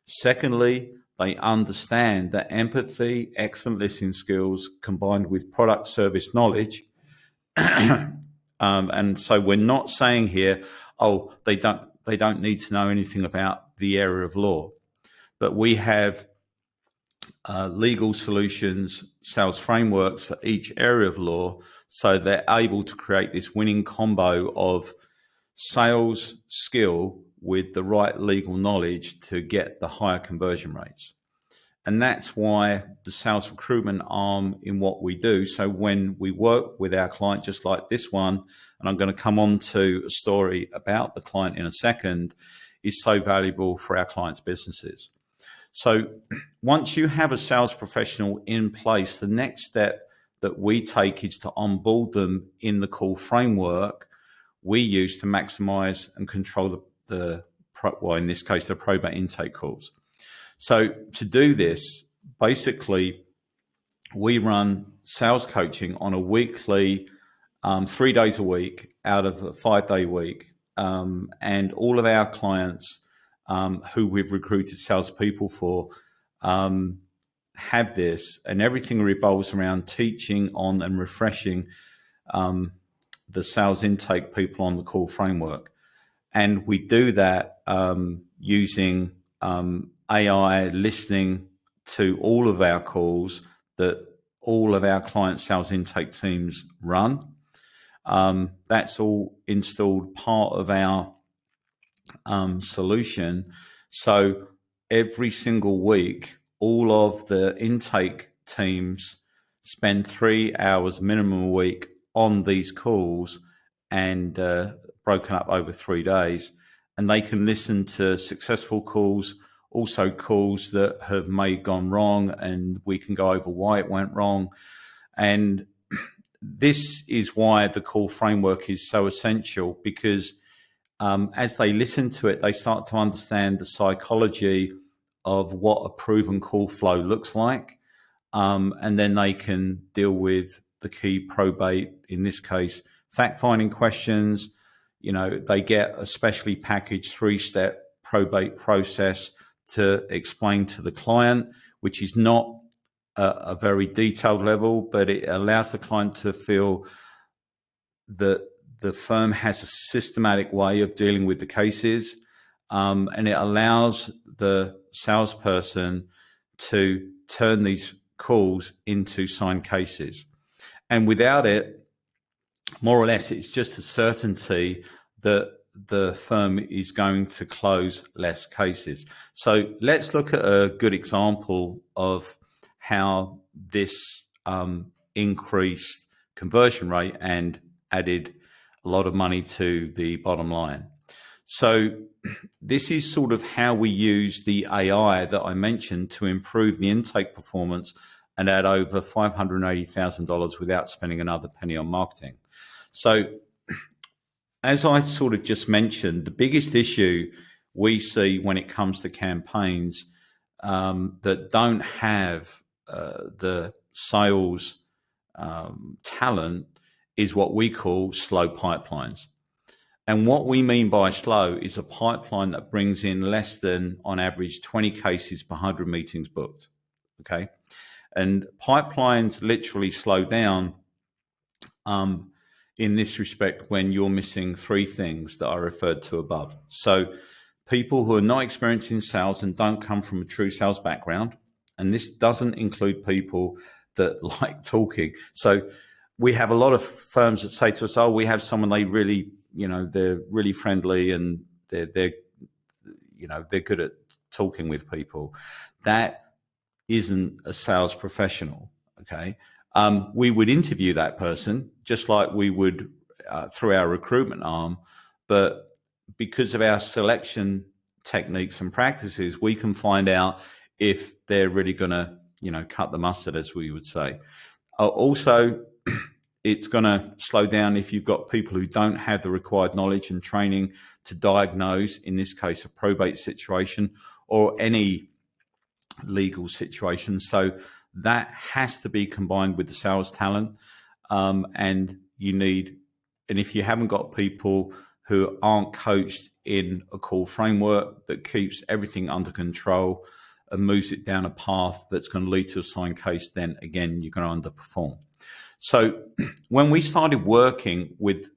Secondly, they understand that empathy, excellent listening skills, combined with product service knowledge. And so we're not saying here, oh, they don't need to know anything about the area of law. But we have legal solutions, sales frameworks for each area of law, so they're able to create this winning combo of sales skill with the right legal knowledge to get the higher conversion rates. And that's why the sales recruitment arm in what we do. So when we work with our client, just like this one, and I'm going to come on to a story about the client in a second, is so valuable for our clients' businesses. So once you have a sales professional in place, the next step that we take is to onboard them in the call framework we use to maximize and control in this case, the probate intake calls. So to do this, basically, we run sales coaching on a weekly, 3 days a week out of a 5-day week. And all of our clients who we've recruited salespeople for have this, and everything revolves around teaching on and refreshing the sales intake people on the call framework. And we do that using AI listening to all of our calls that all of our client sales intake teams run. That's all installed part of our solution. So every single week, all of the intake teams spend 3 hours minimum a week on these calls, and broken up over 3 days. And they can listen to successful calls, also calls that have gone wrong, and we can go over why it went wrong. And this is why the call framework is so essential, because as they listen to it, they start to understand the psychology of what a proven call flow looks like. And then they can deal with the key probate, in this case, fact-finding questions. You know, they get a specially packaged 3-step probate process to explain to the client, which is not a very detailed level, but it allows the client to feel that the firm has a systematic way of dealing with the cases, and it allows the salesperson to turn these calls into signed cases. And without it, more or less, it's just a certainty that the firm is going to close less cases. So let's look at a good example of how this increased conversion rate and added a lot of money to the bottom line. So this is sort of how we use the AI that I mentioned to improve the intake performance and add over $580,000 without spending another penny on marketing. So as I sort of just mentioned, the biggest issue we see when it comes to campaigns that don't have the sales talent is what we call slow pipelines. And what we mean by slow is a pipeline that brings in less than, on average, 20 cases per 100 meetings booked. Okay. And pipelines literally slow down in this respect when you're missing three things that I referred to above. So people who are not experienced in sales and don't come from a true sales background, and this doesn't include people that like talking. So we have a lot of firms that say to us, oh, we have someone they really, they're really friendly and they're good at talking with people. That isn't a sales professional. Okay. We would interview that person just like we would through our recruitment arm, but because of our selection techniques and practices, we can find out if they're really going to, cut the mustard, as we would say. Also, it's going to slow down if you've got people who don't have the required knowledge and training to diagnose, in this case, a probate situation or any legal situation. So that has to be combined with the sales talent. And if you haven't got people who aren't coached in a call framework that keeps everything under control and moves it down a path that's going to lead to a signed case, then again, you're going to underperform. So when we started working with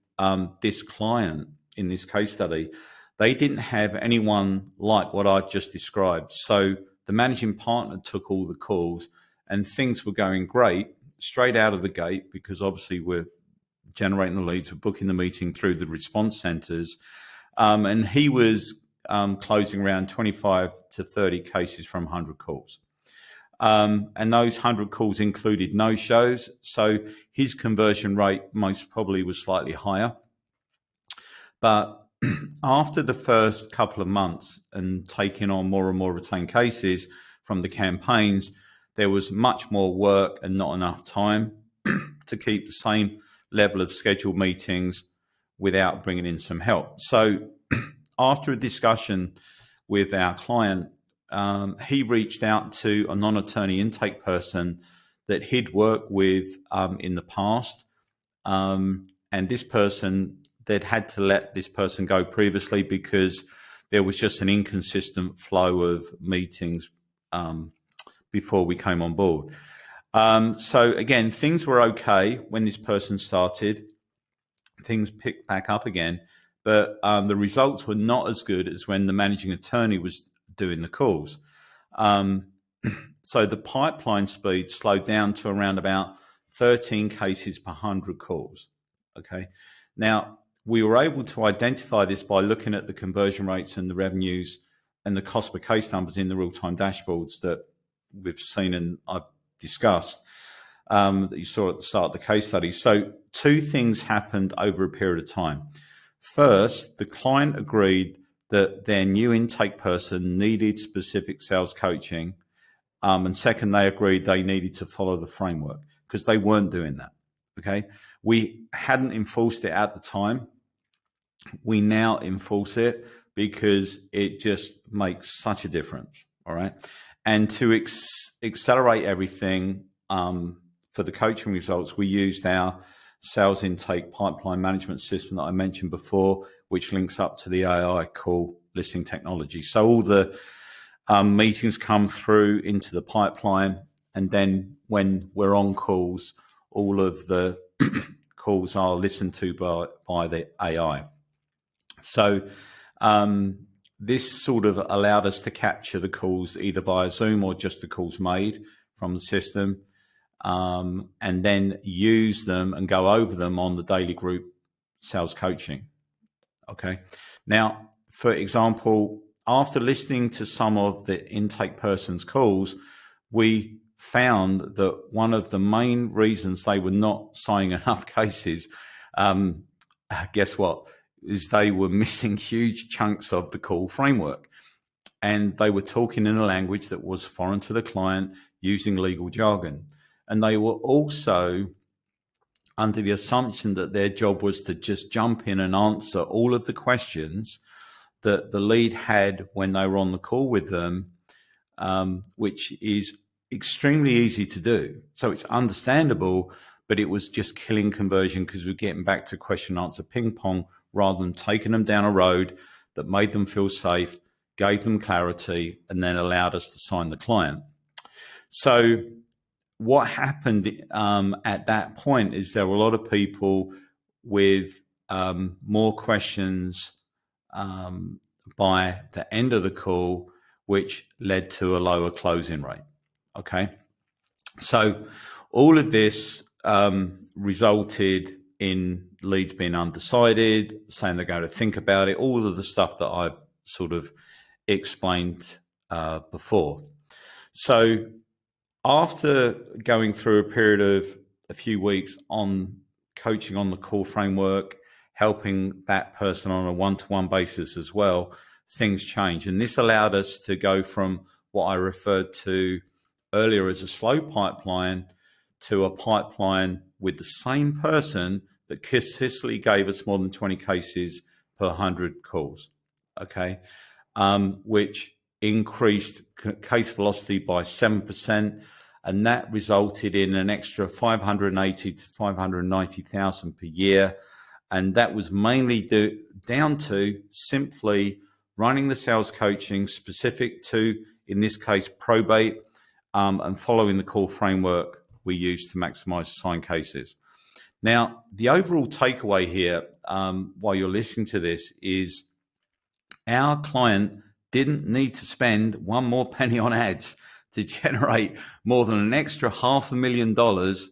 this client in this case study, they didn't have anyone like what I've just described. So the managing partner took all the calls and things were going great straight out of the gate, because obviously we're generating the leads, we're booking the meeting through the response centers. And he was closing around 25 to 30 cases from 100 calls. And those 100 calls included no-shows. So his conversion rate most probably was slightly higher. But after the first couple of months and taking on more and more retained cases from the campaigns, there was much more work and not enough time to keep the same level of scheduled meetings without bringing in some help. So after a discussion with our client, he reached out to a non-attorney intake person that he'd worked with in the past. And this person, they'd had to let this person go previously because there was just an inconsistent flow of meetings before we came on board. So again, things were okay when this person started. Things picked back up again, but the results were not as good as when the managing attorney was doing the calls. So the pipeline speed slowed down to around about 13 cases per 100 calls. Okay. Now, we were able to identify this by looking at the conversion rates and the revenues and the cost per case numbers in the real-time dashboards that we've seen and I've discussed, that you saw at the start of the case study. So two things happened over a period of time. First, the client agreed that their new intake person needed specific sales coaching. And second, they agreed they needed to follow the framework because they weren't doing that. Okay. We hadn't enforced it at the time. We now enforce it because it just makes such a difference. All right. And to accelerate everything for the coaching results, we used our sales intake pipeline management system that I mentioned before, which links up to the AI call listening technology. So all the meetings come through into the pipeline, and then when we're on calls, all of the calls are listened to by the AI. So this sort of allowed us to capture the calls either via Zoom or just the calls made from the system, and then use them and go over them on the daily group sales coaching. Okay. Now, for example, after listening to some of the intake person's calls, we found that one of the main reasons they were not signing enough cases, guess what, is they were missing huge chunks of the call framework. And they were talking in a language that was foreign to the client, using legal jargon. And they were also under the assumption that their job was to just jump in and answer all of the questions that the lead had when they were on the call with them, which is extremely easy to do. So it's understandable, but it was just killing conversion because we're getting back to question answer ping pong rather than taking them down a road that made them feel safe, gave them clarity, and then allowed us to sign the client. So what happened at that point is there were a lot of people with more questions by the end of the call, which led to a lower closing rate. Okay. So all of this resulted in leads being undecided, saying they're going to think about it, all of the stuff that I've sort of explained before. So after going through a period of a few weeks on coaching on the call framework, helping that person on a one-to-one basis as well, things change. And this allowed us to go from what I referred to earlier as a slow pipeline to a pipeline with the same person that consistently gave us more than 20 cases per 100 calls, okay, which increased case velocity by 7%, and that resulted in an extra 580 to 590,000 per year. And that was mainly down to simply running the sales coaching specific to, in this case, probate, and following the call framework we use to maximize signed cases. Now, the overall takeaway here, while you're listening to this, is our client didn't need to spend one more penny on ads to generate more than an extra $500,000,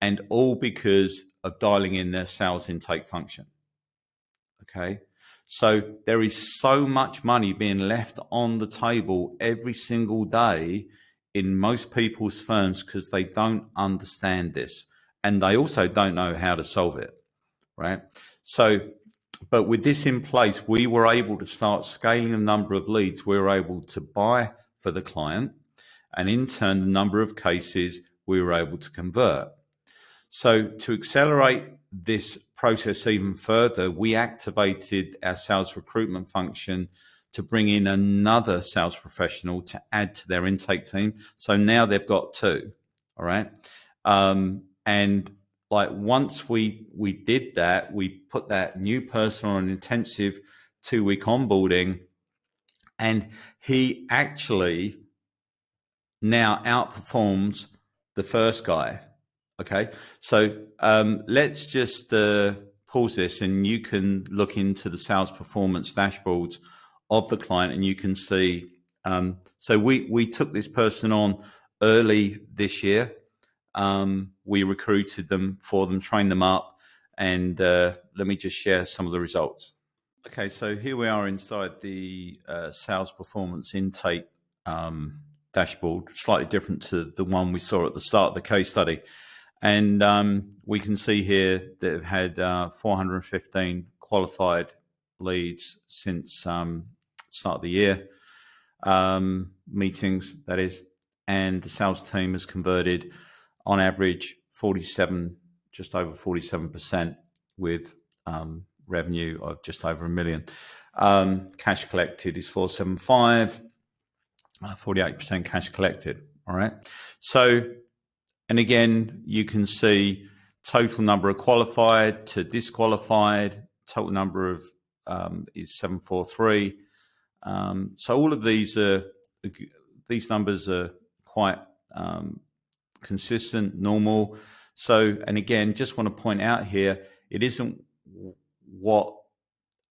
and all because of dialing in their sales intake function. Okay. So there is so much money being left on the table every single day in most people's firms because they don't understand this, and they also don't know how to solve it, right? So, but with this in place, we were able to start scaling the number of leads we were able to buy for the client, and in turn, the number of cases we were able to convert. So to accelerate this process even further, we activated our sales recruitment function to bring in another sales professional to add to their intake team. So now they've got two, all right? And like once we did that, we put that new person on an intensive 2-week onboarding, and he actually now outperforms the first guy. Okay, so let's just pause this, and you can look into the sales performance dashboards of the client, and you can see. So we took this person on early this year. We recruited them for them, trained them up, and let me just share some of the results. Okay, so here we are inside the sales performance intake dashboard, slightly different to the one we saw at the start of the case study. And we can see here that they've had 415 qualified leads since start of the year, meetings, that is, and the sales team has converted on average 47, just over 47%, with revenue of just over $1 million. Cash collected is 475, 48% cash collected. All right. So, and again, you can see total number of qualified to disqualified, total number of is 743. So all of these numbers are quite consistent, normal. So, and again, just want to point out here, it isn't what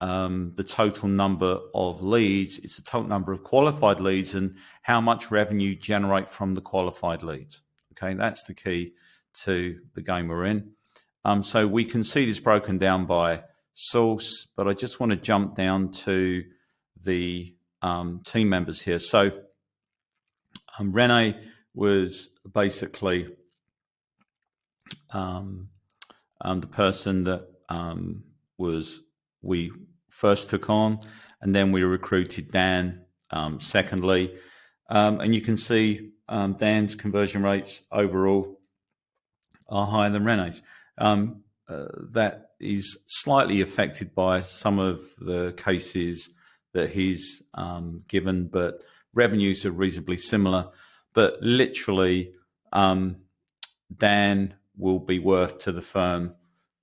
the total number of leads, it's the total number of qualified leads and how much revenue generate from the qualified leads. Okay, that's the key to the game we're in. So we can see this broken down by source, but I just want to jump down to the team members here. So Rene was basically the person that we first took on, and then we recruited Dan secondly. And you can see Dan's conversion rates overall are higher than Rene's. that is slightly affected by some of the cases that he's given, but revenues are reasonably similar. But literally, Dan will be worth to the firm,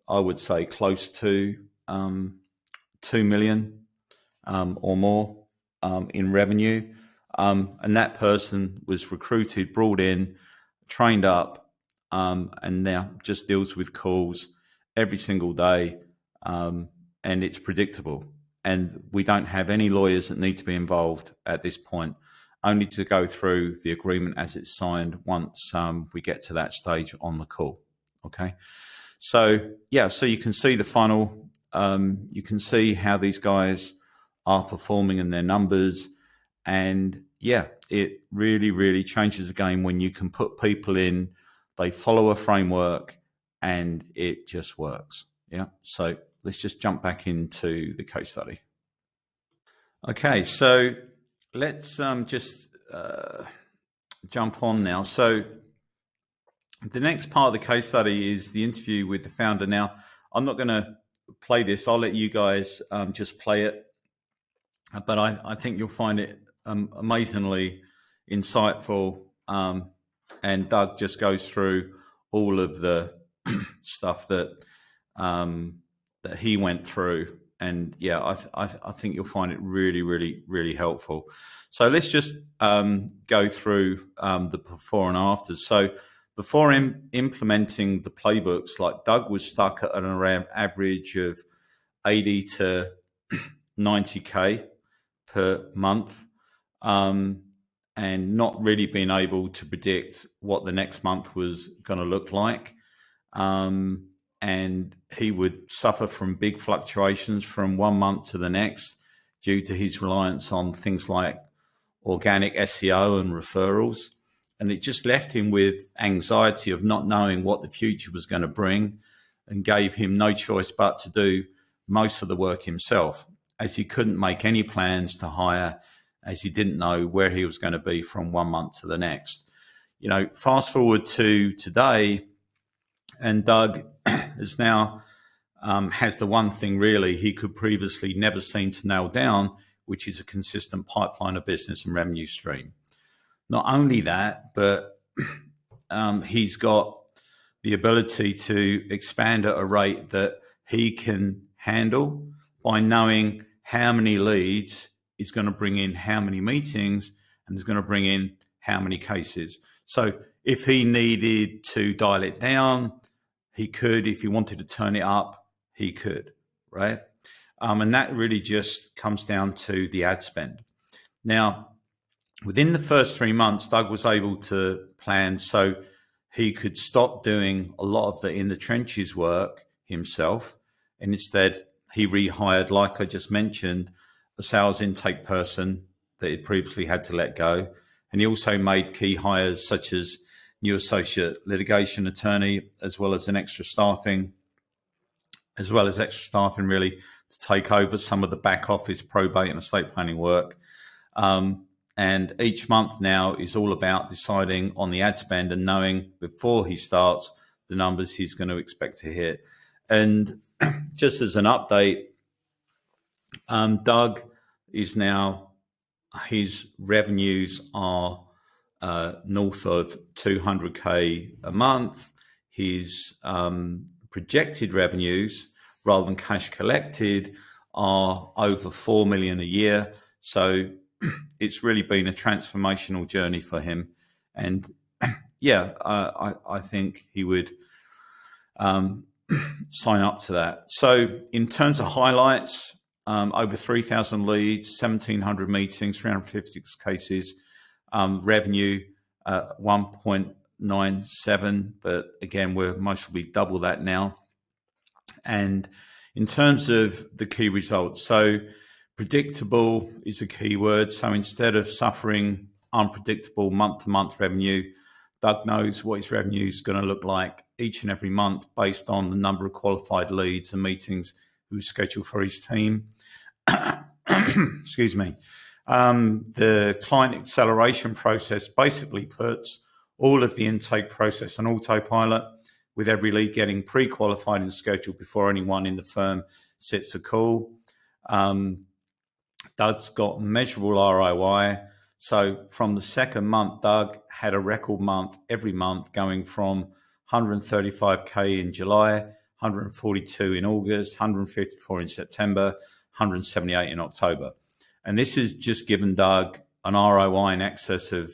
I would say, close to 2 million or more in revenue. And that person was recruited, brought in, trained up, and now just deals with calls every single day, and it's predictable. And we don't have any lawyers that need to be involved at this point, only to go through the agreement as it's signed once we get to that stage on the call. Okay. So, yeah, so you can see the funnel. You can see how these guys are performing in their numbers. And yeah, it really, really changes the game when you can put people in, they follow a framework, and it just works. Yeah. So let's just jump back into the case study. Okay. So let's just jump on now. So the next part of the case study is the interview with the founder. Now, I'm not going to play this. I'll let you guys just play it. But I think you'll find it amazingly insightful. And Doug just goes through all of the stuff that that he went through. And yeah, I think you'll find it really, really, really helpful. So let's just go through the before and after. So before implementing the playbooks, like Doug was stuck at an around average of 80 to 90K per month, and not really being able to predict what the next month was going to look like. And he would suffer from big fluctuations from one month to the next due to his reliance on things like organic SEO and referrals. And it just left him with anxiety of not knowing what the future was going to bring, and gave him no choice but to do most of the work himself, as he couldn't make any plans to hire, as he didn't know where he was going to be from one month to the next. You know, fast forward to today, and Doug is now has the one thing really he could previously never seem to nail down, which is a consistent pipeline of business and revenue stream. Not only that, but he's got the ability to expand at a rate that he can handle by knowing how many leads is going to bring in how many meetings and is going to bring in how many cases. So if he needed to dial it down, he could. If he wanted to turn it up, he could, right? And that really just comes down to the ad spend. Now, within the first 3 months, Doug was able to plan so he could stop doing a lot of the in the trenches work himself, and instead he rehired, like I just mentioned, a sales intake person that he previously had to let go. And he also made key hires such as new associate litigation attorney, as well as extra staffing really to take over some of the back office probate and estate planning work. And each month now is all about deciding on the ad spend and knowing before he starts the numbers he's going to expect to hit. And just as an update, Doug is now, his revenues are north of 200K a month. His projected revenues, rather than cash collected, are over 4 million a year. So it's really been a transformational journey for him. And yeah, I think he would sign up to that. So in terms of highlights, over 3,000 leads, 1,700 meetings, 356 cases, revenue 1.97, but again, we're mostly double that now. And in terms of the key results, so predictable is a key word. So instead of suffering unpredictable month-to-month revenue, Doug knows what his revenue is going to look like each and every month based on the number of qualified leads and meetings who's scheduled for his team. Excuse me. The client acceleration process basically puts all of the intake process on autopilot, with every lead getting pre-qualified and scheduled before anyone in the firm sits a call. Doug's got measurable ROI. So from the second month, Doug had a record month every month, going from 135K in July, 142 in August, 154 in September, 178 in October. And this has just given Doug an ROI in excess of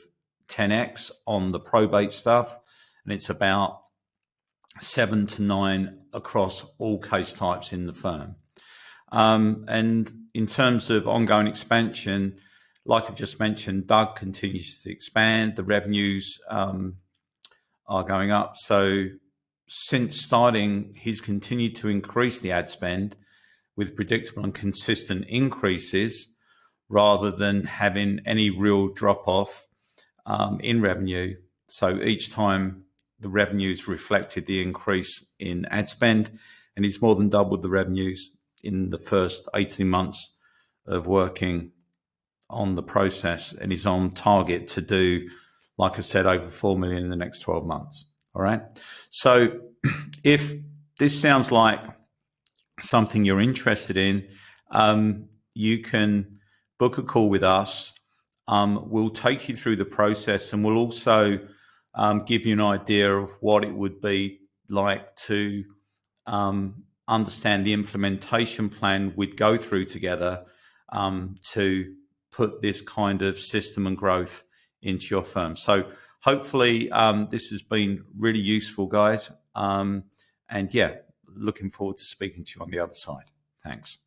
10x on the probate stuff. And it's about 7 to 9 across all case types in the firm. And in terms of ongoing expansion, like I just mentioned, Doug continues to expand. The revenues are going up. So since starting, he's continued to increase the ad spend with predictable and consistent increases rather than having any real drop-off in revenue. So each time the revenues reflected the increase in ad spend, and he's more than doubled the revenues in the first 18 months of working on the process, and he's on target to do, like I said, over 4 million in the next 12 months. All right. So if this sounds like something you're interested in, you can book a call with us. We'll take you through the process, and we'll also give you an idea of what it would be like to understand the implementation plan we'd go through together to put this kind of system and growth into your firm. So hopefully this has been really useful, guys. And yeah, looking forward to speaking to you on the other side. Thanks.